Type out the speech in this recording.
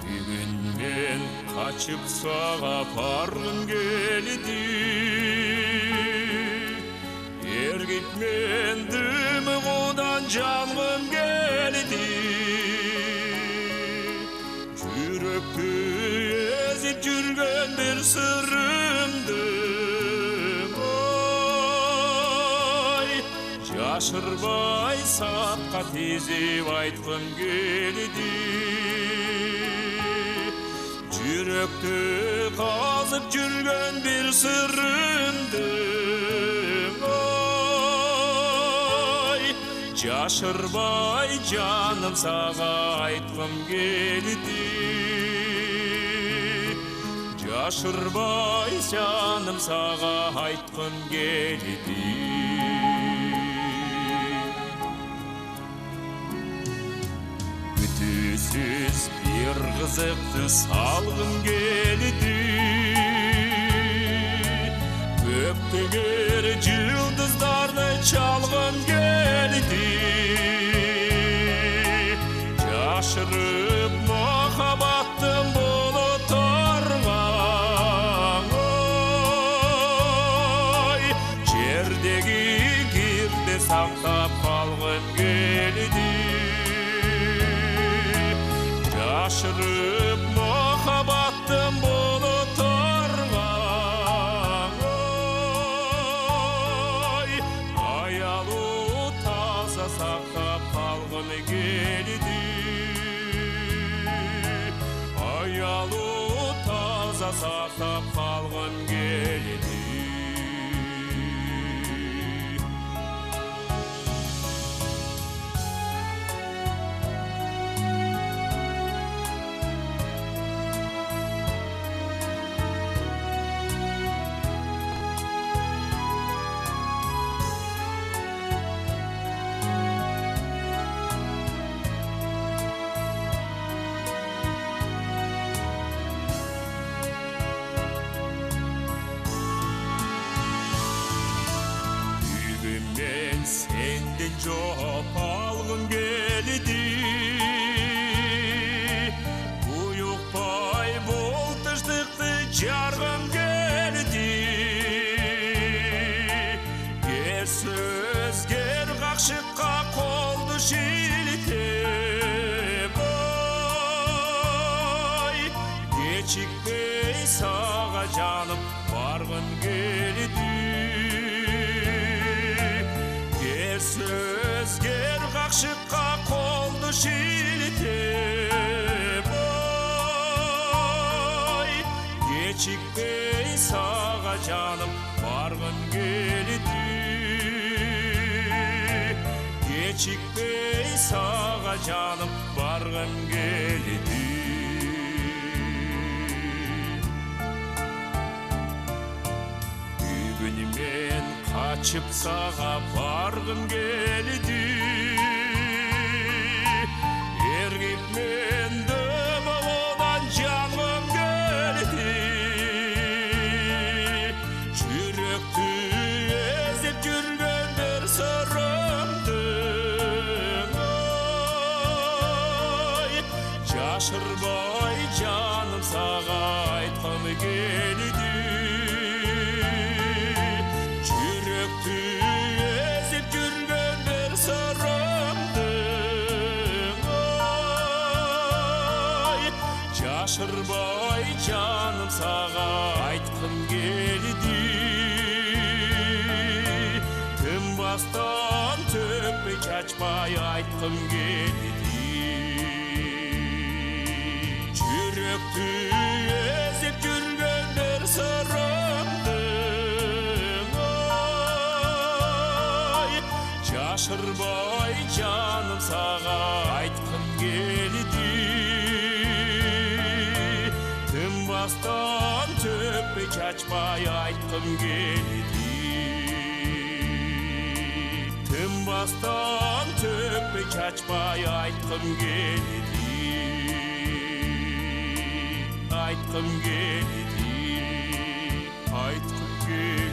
Бүгін мен қачып саға барғым келді, ергіп мен дымы қодан жанғым келді. Жүректі езіп жүрген бір сырымды, жашырбай сапқа тезеп айтқым келді. Жүректі қазып жүрген бір сырымды, жашырбай жаным саға айтқым келді. Жашырбай жаным саға айтқым келді. Бүтісіз бір қызықты салғым келді, көктегер жұлдыздарды чалғым келді. Жашырып махаббаттың бұлттарға, жердегі кирді сақтап қалғым келді. Жашырып махаббаттың бұлттарға, аялу таза сақтап қалғым келді. Аялу таза сақтап қалғым келді. Мен сенден жоп алғым келді, бұйықпай бұл тыныштықты жарғым келді. Кер сөз, кер қақшыққа қолды шилтеп, кешікпей саға жаным барғым келді. Сөз кер қақшыққа қолды шилтеп, кешікпей саға жаным барғым келді. Кешікпей саға жаным барғым келді. Бүгін мен қачып саға барғым келді, ергіп мен дымы одан жанғым келді. Жүректі езіп жүрген бір сырымды, жашырбай жаным саға айтқым келді. Ezip жүрген бір сырымды, жашырбай жаным саға айтқым келді. Тынбастан төкпей шашпай айтқым келді. Жүректі ezip жүрген бір сырымды, жашырбай жаным саға айтқым келді. Тынбастан төкпей шашпай айтқым келді. Тынбастан төкпей шашпай айтқым келді. Айтқым келді. Айтқым келді.